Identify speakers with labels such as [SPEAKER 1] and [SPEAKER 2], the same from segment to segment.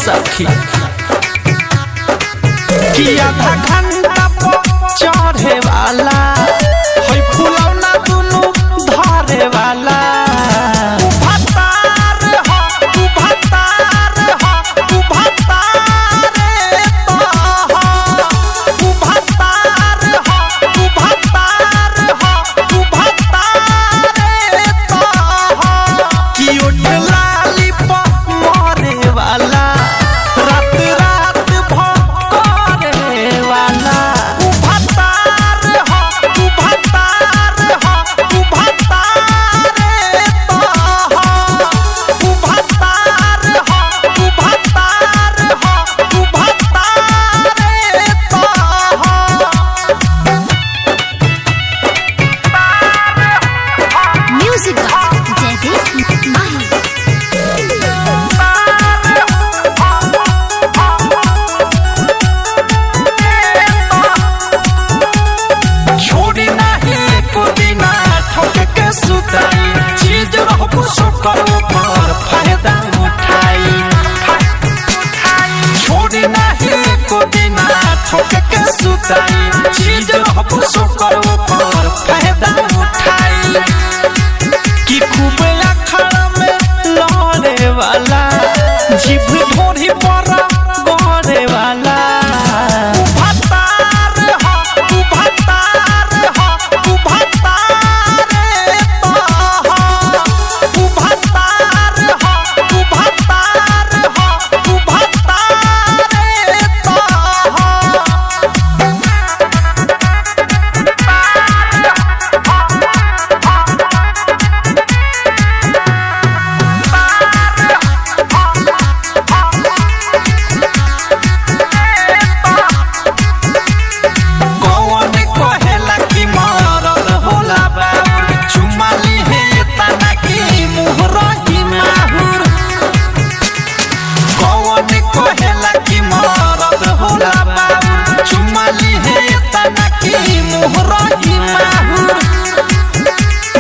[SPEAKER 1] सखी कि आधा घंटा चढ़े वाला है फुलौना दुनु धरे वाला चीज करो पर फायदा उठाई कि खूब अखड़ा में लड़े वाला जीभ ढोरी पर गड़े वाला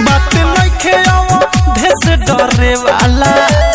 [SPEAKER 1] बात नहीं खेओ धे से डरे वाला।